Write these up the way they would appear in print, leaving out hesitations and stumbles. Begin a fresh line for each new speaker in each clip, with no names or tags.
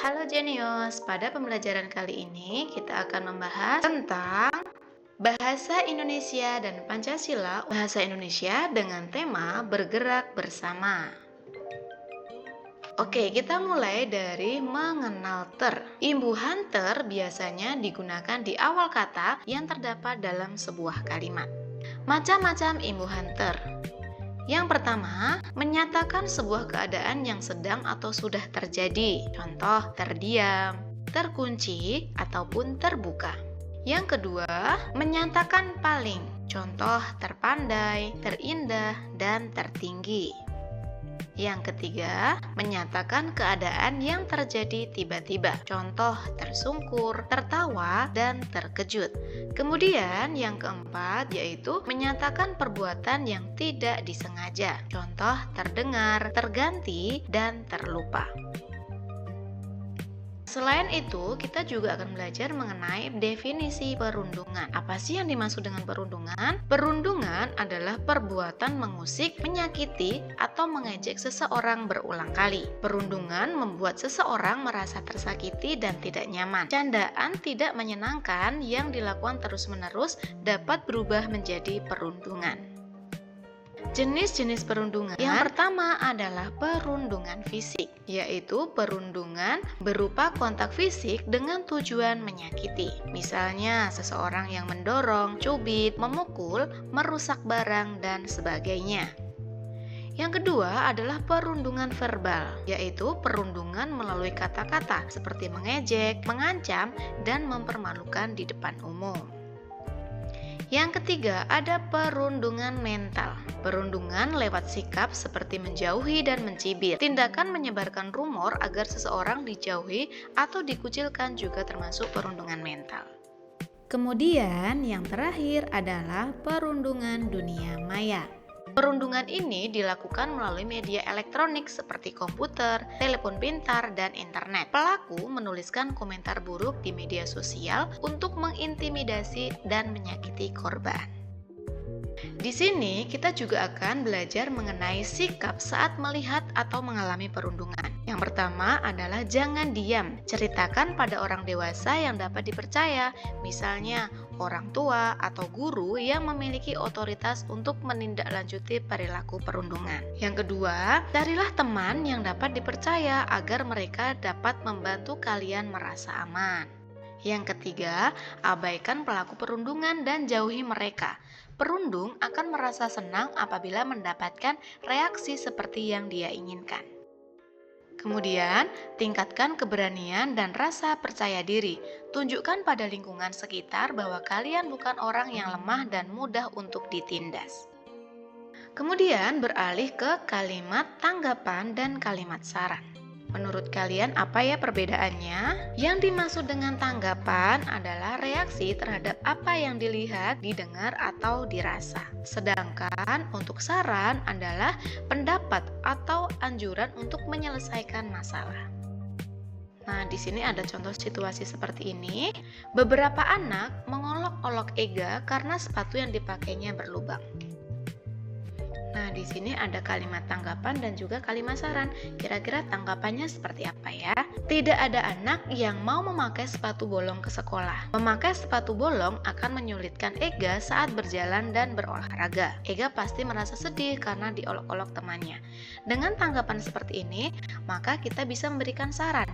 Halo Jenius, pada pembelajaran kali ini kita akan membahas tentang Bahasa Indonesia dan Pancasila, Bahasa Indonesia dengan tema bergerak bersama. Oke, kita mulai dari mengenal ter. Imbuhan ter biasanya digunakan di awal kata yang terdapat dalam sebuah kalimat. Macam-macam imbuhan ter. Yang pertama, menyatakan sebuah keadaan yang sedang atau sudah terjadi. Contoh, terdiam, terkunci, ataupun terbuka. Yang kedua, menyatakan paling. Contoh, terpandai, terindah, dan tertinggi. Yang ketiga, menyatakan keadaan yang terjadi tiba-tiba. Contoh, tersungkur, tertawa, dan terkejut. Kemudian yang keempat yaitu menyatakan perbuatan yang tidak disengaja. Contoh, terdengar, terganti, dan terlupa. Selain itu, kita juga akan belajar mengenai definisi perundungan. Apa sih yang dimaksud dengan perundungan? Perundungan adalah perbuatan mengusik, menyakiti, atau mengejek seseorang berulang kali. Perundungan membuat seseorang merasa tersakiti dan tidak nyaman. Candaan tidak menyenangkan yang dilakukan terus-menerus dapat berubah menjadi perundungan. Jenis-jenis perundungan. Yang pertama adalah perundungan fisik, yaitu perundungan berupa kontak fisik dengan tujuan menyakiti. Misalnya, seseorang yang mendorong, cubit, memukul, merusak barang, dan sebagainya. Yang kedua adalah perundungan verbal, yaitu perundungan melalui kata-kata seperti mengejek, mengancam, dan mempermalukan di depan umum. Yang ketiga ada perundungan mental. Perundungan lewat sikap seperti menjauhi dan mencibir. Tindakan menyebarkan rumor agar seseorang dijauhi atau dikucilkan juga termasuk perundungan mental. Kemudian yang terakhir adalah perundungan dunia maya. Perundungan ini dilakukan melalui media elektronik seperti komputer, telepon pintar, dan internet. Pelaku menuliskan komentar buruk di media sosial untuk mengintimidasi dan menyakiti korban. Di sini kita juga akan belajar mengenai sikap saat melihat atau mengalami perundungan. Yang pertama adalah jangan diam. Ceritakan pada orang dewasa yang dapat dipercaya, misalnya orang tua atau guru yang memiliki otoritas untuk menindaklanjuti perilaku perundungan. Yang kedua, carilah teman yang dapat dipercaya agar mereka dapat membantu kalian merasa aman. Yang ketiga, abaikan pelaku perundungan dan jauhi mereka. Perundung akan merasa senang apabila mendapatkan reaksi seperti yang dia inginkan. Kemudian, tingkatkan keberanian dan rasa percaya diri. Tunjukkan pada lingkungan sekitar bahwa kalian bukan orang yang lemah dan mudah untuk ditindas. Kemudian, beralih ke kalimat tanggapan dan kalimat saran. Menurut kalian apa ya perbedaannya? Yang dimaksud dengan tanggapan adalah reaksi terhadap apa yang dilihat, didengar, atau dirasa. Sedangkan untuk saran adalah pendapat atau anjuran untuk menyelesaikan masalah. Nah, di sini ada contoh situasi seperti ini. Beberapa anak mengolok-olok Ega karena sepatu yang dipakainya berlubang. Nah, di sini ada kalimat tanggapan dan juga kalimat saran. Kira-kira tanggapannya seperti apa ya? Tidak ada anak yang mau memakai sepatu bolong ke sekolah. Memakai sepatu bolong akan menyulitkan Ega saat berjalan dan berolahraga. Ega pasti merasa sedih karena diolok-olok temannya. Dengan tanggapan seperti ini, maka kita bisa memberikan saran.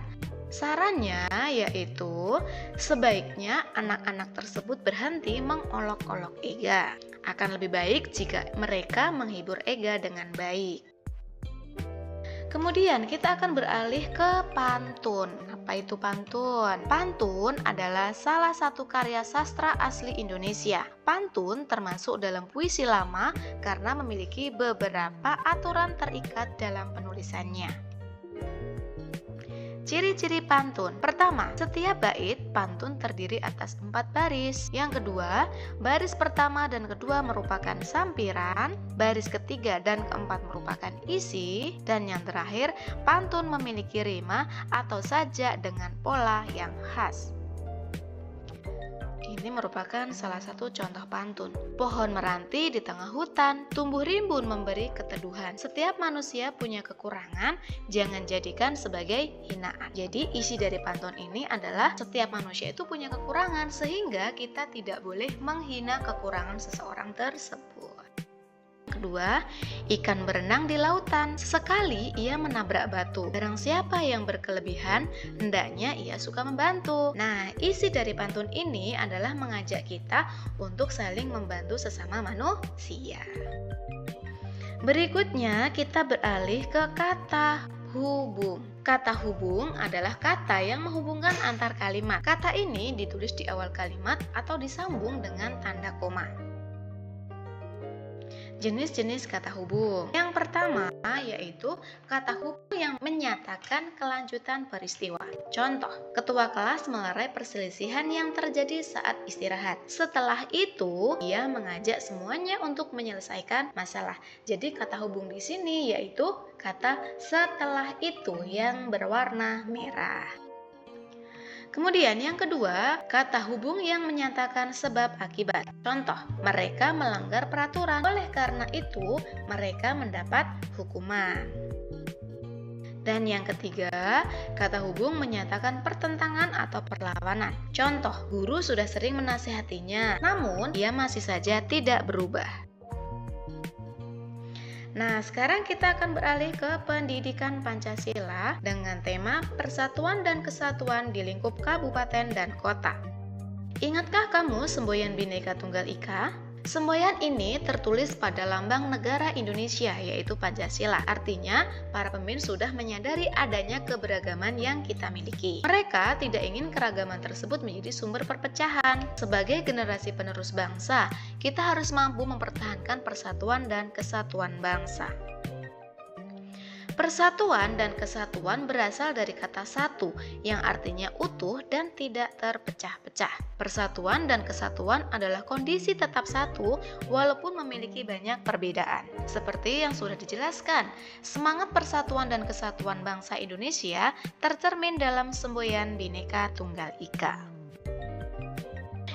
Sarannya yaitu sebaiknya anak-anak tersebut berhenti mengolok-olok Ega. Akan lebih baik jika mereka menghibur Ega dengan baik. Kemudian kita akan beralih ke pantun. Apa itu pantun? Pantun adalah salah satu karya sastra asli Indonesia. Pantun termasuk dalam puisi lama karena memiliki beberapa aturan terikat dalam penulisannya. Ciri-ciri pantun. Pertama, setiap bait pantun terdiri atas 4 baris. Yang kedua, baris pertama dan kedua merupakan sampiran, baris ketiga dan keempat merupakan isi, dan yang terakhir, pantun memiliki rima atau sajak dengan pola yang khas. Ini merupakan salah satu contoh pantun. Pohon meranti di tengah hutan, tumbuh rimbun memberi keteduhan. Setiap manusia punya kekurangan, jangan jadikan sebagai hinaan. Jadi isi dari pantun ini adalah setiap manusia itu punya kekurangan, sehingga kita tidak boleh menghina kekurangan seseorang tersebut. Kedua, ikan berenang di lautan. Sekali ia menabrak batu. Barang siapa yang berkelebihan, hendaknya ia suka membantu. Nah, isi dari pantun ini adalah mengajak kita untuk saling membantu sesama manusia. Berikutnya, kita beralih ke kata hubung. Kata hubung adalah kata yang menghubungkan antar kalimat. Kata ini ditulis di awal kalimat atau disambung dengan tanda koma. Jenis-jenis kata hubung. Yang pertama yaitu kata hubung yang menyatakan kelanjutan peristiwa. Contoh, ketua kelas melerai perselisihan yang terjadi saat istirahat. Setelah itu, ia mengajak semuanya untuk menyelesaikan masalah. Jadi kata hubung di sini yaitu kata setelah itu yang berwarna merah. Kemudian yang kedua, kata hubung yang menyatakan sebab akibat. Contoh, mereka melanggar peraturan. Oleh karena itu, mereka mendapat hukuman. Dan yang ketiga, kata hubung menyatakan pertentangan atau perlawanan. Contoh, guru sudah sering menasihatinya, namun ia masih saja tidak berubah. Nah, sekarang kita akan beralih ke pendidikan Pancasila dengan tema Persatuan dan Kesatuan di lingkup kabupaten dan kota. Ingatkah kamu semboyan Bhinneka Tunggal Ika? Semboyan ini tertulis pada lambang negara Indonesia, yaitu Pancasila. Artinya, para pemimpin sudah menyadari adanya keberagaman yang kita miliki. Mereka tidak ingin keragaman tersebut menjadi sumber perpecahan. Sebagai generasi penerus bangsa, kita harus mampu mempertahankan persatuan dan kesatuan bangsa. Persatuan dan kesatuan berasal dari kata satu yang artinya utuh dan tidak terpecah-pecah. Persatuan dan kesatuan adalah kondisi tetap satu walaupun memiliki banyak perbedaan. Seperti yang sudah dijelaskan, semangat persatuan dan kesatuan bangsa Indonesia tercermin dalam semboyan Bhinneka Tunggal Ika.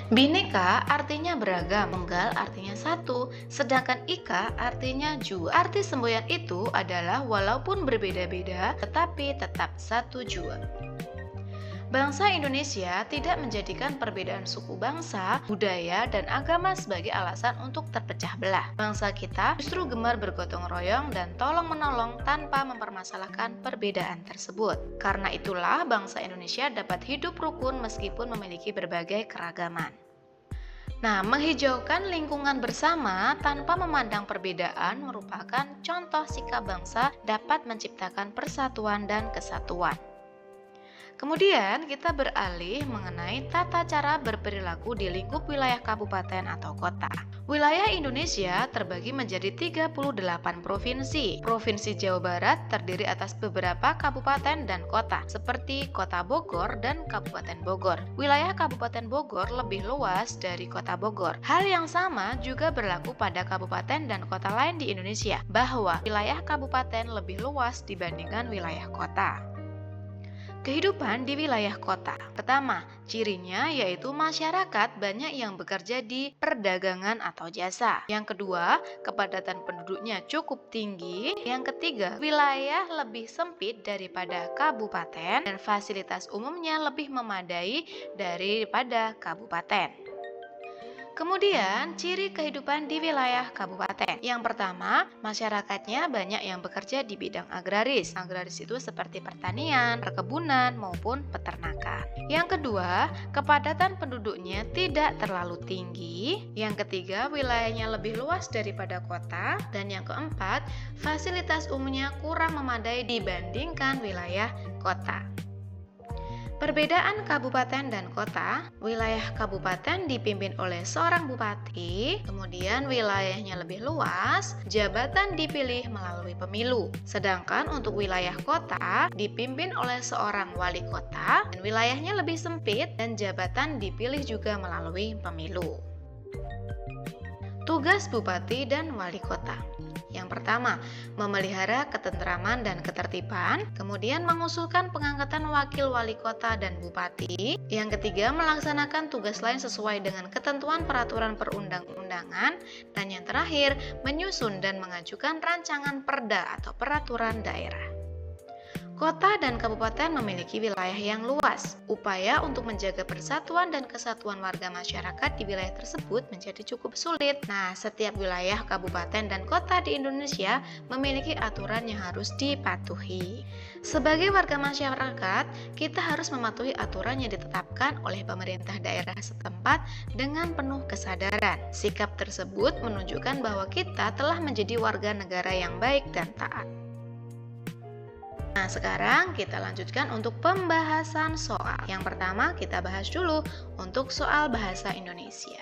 Bhinneka artinya beragam, tunggal artinya satu, sedangkan ika artinya jua. Arti semboyan itu adalah walaupun berbeda-beda, tetapi tetap satu jua. Bangsa Indonesia tidak menjadikan perbedaan suku bangsa, budaya, dan agama sebagai alasan untuk terpecah belah. Bangsa kita justru gemar bergotong royong dan tolong-menolong tanpa mempermasalahkan perbedaan tersebut. Karena itulah bangsa Indonesia dapat hidup rukun meskipun memiliki berbagai keragaman. Nah, menghijaukan lingkungan bersama tanpa memandang perbedaan merupakan contoh sikap bangsa dapat menciptakan persatuan dan kesatuan. Kemudian kita beralih mengenai tata cara berperilaku di lingkup wilayah kabupaten atau kota. Wilayah Indonesia terbagi menjadi 38 provinsi. Provinsi Jawa Barat terdiri atas beberapa kabupaten dan kota, seperti Kota Bogor dan Kabupaten Bogor. Wilayah Kabupaten Bogor lebih luas dari Kota Bogor. Hal yang sama juga berlaku pada kabupaten dan kota lain di Indonesia, bahwa wilayah kabupaten lebih luas dibandingkan wilayah kota. Kehidupan di wilayah kota. Pertama, cirinya yaitu masyarakat banyak yang bekerja di perdagangan atau jasa. Yang kedua, kepadatan penduduknya cukup tinggi. Yang ketiga, wilayah lebih sempit daripada kabupaten dan fasilitas umumnya lebih memadai daripada kabupaten. Kemudian, ciri kehidupan di wilayah kabupaten. Yang pertama, masyarakatnya banyak yang bekerja di bidang agraris. Agraris itu seperti pertanian, perkebunan, maupun peternakan. Yang kedua, kepadatan penduduknya tidak terlalu tinggi. Yang ketiga, wilayahnya lebih luas daripada kota. Dan yang keempat, fasilitas umumnya kurang memadai dibandingkan wilayah kota. Perbedaan kabupaten dan kota. Wilayah kabupaten dipimpin oleh seorang bupati, kemudian wilayahnya lebih luas, jabatan dipilih melalui pemilu. Sedangkan untuk wilayah kota dipimpin oleh seorang wali kota, dan wilayahnya lebih sempit dan jabatan dipilih juga melalui pemilu. Tugas bupati dan wali kota. Yang pertama, memelihara ketentraman dan ketertiban. Kemudian mengusulkan pengangkatan wakil wali kota dan bupati. Yang ketiga, melaksanakan tugas lain sesuai dengan ketentuan peraturan perundang-undangan. Dan yang terakhir, menyusun dan mengajukan rancangan perda atau peraturan daerah. Kota dan kabupaten memiliki wilayah yang luas. Upaya untuk menjaga persatuan dan kesatuan warga masyarakat di wilayah tersebut menjadi cukup sulit. Nah, setiap wilayah, kabupaten, dan kota di Indonesia memiliki aturan yang harus dipatuhi. Sebagai warga masyarakat, kita harus mematuhi aturan yang ditetapkan oleh pemerintah daerah setempat dengan penuh kesadaran. Sikap tersebut menunjukkan bahwa kita telah menjadi warga negara yang baik dan taat. Nah, sekarang kita lanjutkan untuk pembahasan soal. Yang pertama, kita bahas dulu untuk soal bahasa Indonesia.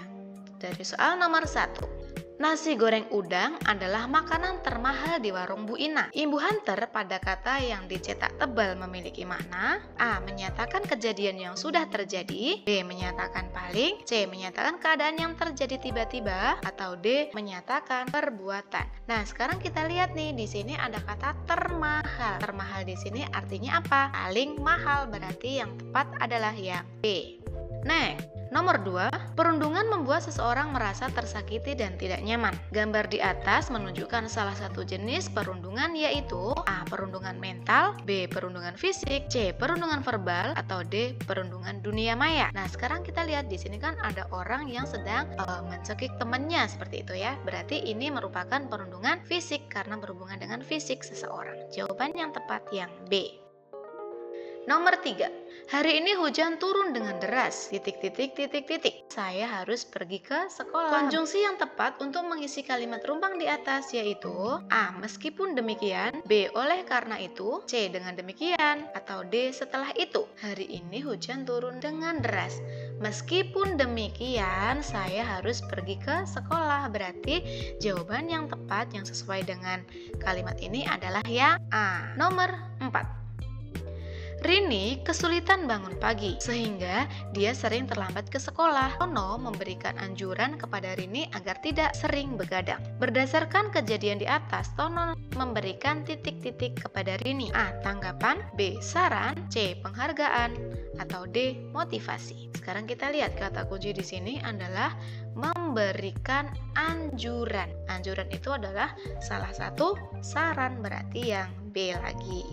Dari soal nomor 1. Nasi goreng udang adalah makanan termahal di warung Bu Ina. Imbuhan ter pada kata yang dicetak tebal memiliki makna: A. Menyatakan kejadian yang sudah terjadi, B. Menyatakan paling, C. Menyatakan keadaan yang terjadi tiba-tiba, atau D. Menyatakan perbuatan. Nah, sekarang kita lihat nih, di sini ada kata termahal. Termahal di sini artinya apa? Paling mahal, berarti yang tepat adalah yang B. Next. Nomor 2, perundungan membuat seseorang merasa tersakiti dan tidak nyaman. Gambar di atas menunjukkan salah satu jenis perundungan, yaitu A. Perundungan mental, B. Perundungan fisik, C. Perundungan verbal, atau D. Perundungan dunia maya. Nah, sekarang kita lihat di sini kan ada orang yang sedang mencekik temannya seperti itu ya. Berarti ini merupakan perundungan fisik karena berhubungan dengan fisik seseorang. Jawaban yang tepat yang B. Nomor 3, hari ini hujan turun dengan deras, saya harus pergi ke sekolah. Konjungsi yang tepat untuk mengisi kalimat rumpang di atas yaitu A. Meskipun demikian, B. Oleh karena itu, C. Dengan demikian, atau D. Setelah itu. Hari ini hujan turun dengan deras. Meskipun demikian, saya harus pergi ke sekolah. Berarti jawaban yang tepat yang sesuai dengan kalimat ini adalah yang A. Nomor 4. Rini kesulitan bangun pagi, sehingga dia sering terlambat ke sekolah. Tono memberikan anjuran kepada Rini agar tidak sering begadang. Berdasarkan kejadian di atas, Tono memberikan titik-titik kepada Rini. A. Tanggapan, B. Saran, C. Penghargaan, atau D. Motivasi. Sekarang kita lihat kata kunci di sini adalah memberikan anjuran. Anjuran itu adalah salah satu saran, berarti yang B lagi.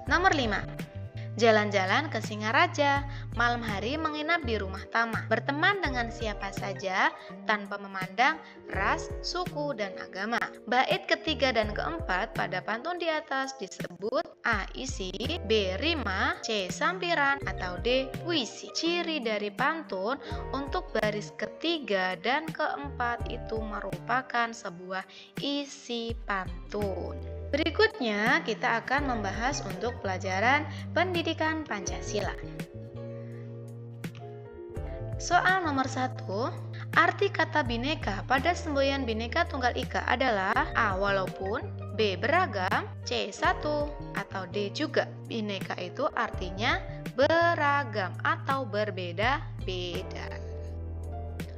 Nomor 5. Jalan-jalan ke Singaraja, malam hari menginap di rumah Tama, berteman dengan siapa saja tanpa memandang ras, suku, dan agama. Bait ketiga dan keempat pada pantun di atas disebut A. Isi, B. Rima, C. Sampiran, atau D. Puisi. Ciri dari pantun untuk baris ketiga dan keempat itu merupakan sebuah isi pantun. Berikutnya kita akan membahas untuk pelajaran pendidikan Pancasila. Soal nomor 1, arti kata bineka pada semboyan Bhinneka Tunggal Ika adalah A. Walaupun, B. Beragam, C. Satu, atau D. Juga. Bineka itu artinya beragam atau berbeda-beda.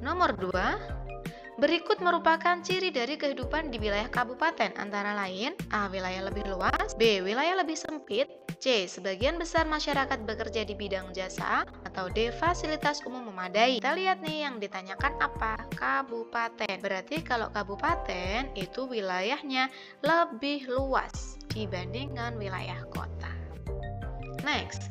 Nomor 2, berikut merupakan ciri dari kehidupan di wilayah kabupaten, antara lain A. Wilayah lebih luas, B. Wilayah lebih sempit, C. Sebagian besar masyarakat bekerja di bidang jasa, atau D. Fasilitas umum memadai. Kita lihat nih yang ditanyakan apa? Kabupaten. Berarti kalau kabupaten itu wilayahnya lebih luas dibandingkan wilayah kota. Next.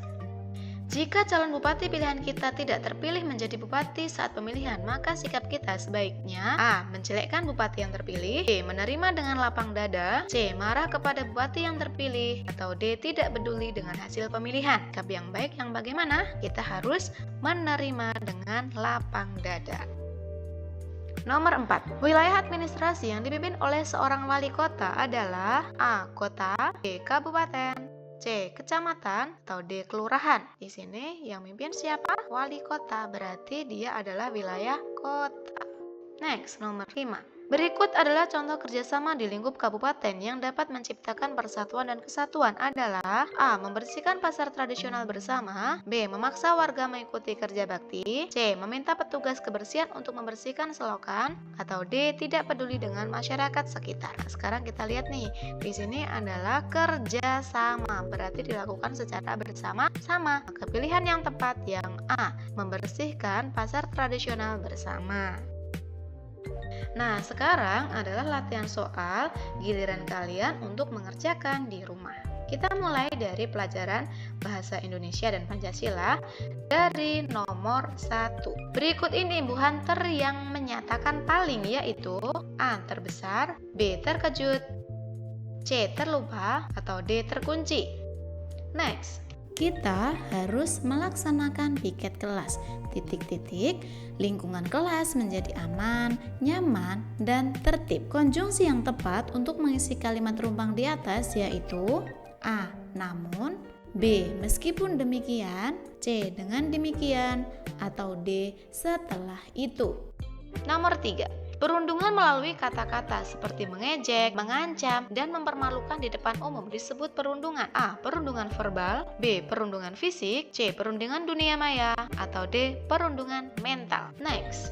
Jika calon bupati pilihan kita tidak terpilih menjadi bupati saat pemilihan, maka sikap kita sebaiknya A. Menjelekkan bupati yang terpilih, B. Menerima dengan lapang dada, C. Marah kepada bupati yang terpilih, atau D. Tidak peduli dengan hasil pemilihan. Sikap yang baik yang bagaimana? Kita harus menerima dengan lapang dada. Nomor 4. Wilayah administrasi yang dipimpin oleh seorang wali kota adalah A. Kota, B. Kabupaten, C. Kecamatan, atau D. Kelurahan. Di sini yang mimpin siapa? Wali kota, berarti dia adalah wilayah kota. Next, nomor 5. Berikut adalah contoh kerjasama di lingkup kabupaten yang dapat menciptakan persatuan dan kesatuan adalah A. Membersihkan pasar tradisional bersama, B. Memaksa warga mengikuti kerja bakti, C. Meminta petugas kebersihan untuk membersihkan selokan, atau D. Tidak peduli dengan masyarakat sekitar. Sekarang kita lihat nih, di sini adalah kerjasama, berarti dilakukan secara bersama-sama. Maka pilihan yang tepat yang A. Membersihkan pasar tradisional bersama. Nah, sekarang adalah latihan soal giliran kalian untuk mengerjakan di rumah. Kita mulai dari pelajaran Bahasa Indonesia dan Pancasila dari nomor 1. Berikut ini Ibu Hunter yang menyatakan paling, yaitu A. Terbesar, B. Terkejut, C. Terlupa, atau D. Terkunci. Next.
Kita harus melaksanakan piket kelas. Lingkungan kelas menjadi aman, nyaman, dan tertib. Konjungsi yang tepat untuk mengisi kalimat rumpang di atas yaitu A. Namun, B. Meskipun demikian, C. Dengan demikian, atau D. Setelah itu.
Nomor 3. Perundungan melalui kata-kata seperti mengejek, mengancam, dan mempermalukan di depan umum disebut perundungan. A. Perundungan verbal, B. Perundungan fisik, C. Perundungan dunia maya, atau D. Perundungan mental. Next.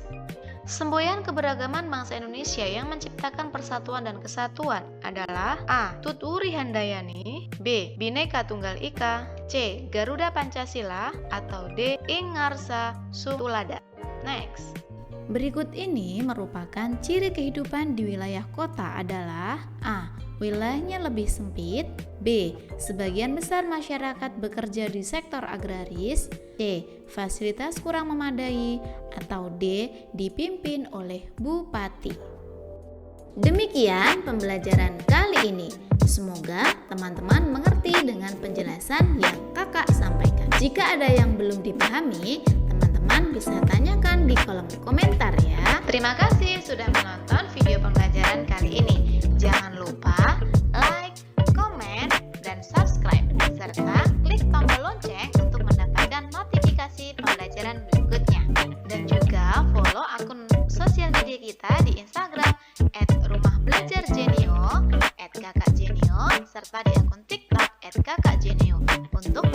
Semboyan keberagaman bangsa Indonesia yang menciptakan persatuan dan kesatuan adalah A. Tuturi Handayani, B. Bhinneka Tunggal Ika, C. Garuda Pancasila, atau D. Ingarsa Sulada. Next.
Berikut ini merupakan ciri kehidupan di wilayah kota adalah A. Wilayahnya lebih sempit, B. Sebagian besar masyarakat bekerja di sektor agraris, C. Fasilitas kurang memadai, atau D. Dipimpin oleh bupati. Demikian pembelajaran kali ini. Semoga teman-teman mengerti dengan penjelasan yang kakak sampaikan. Jika ada yang belum dipahami, teman-teman bisa tanyakan di kolom komentar ya.
Terima kasih sudah menonton video pembelajaran kali ini. Jangan lupa like, komen, dan subscribe, serta klik tombol lonceng untuk mendapatkan notifikasi pembelajaran berikutnya. Dan juga follow akun sosial media kita di Instagram @rumahbelajarjenio, @kakakjenio, serta di akun TikTok @kakakjenio untuk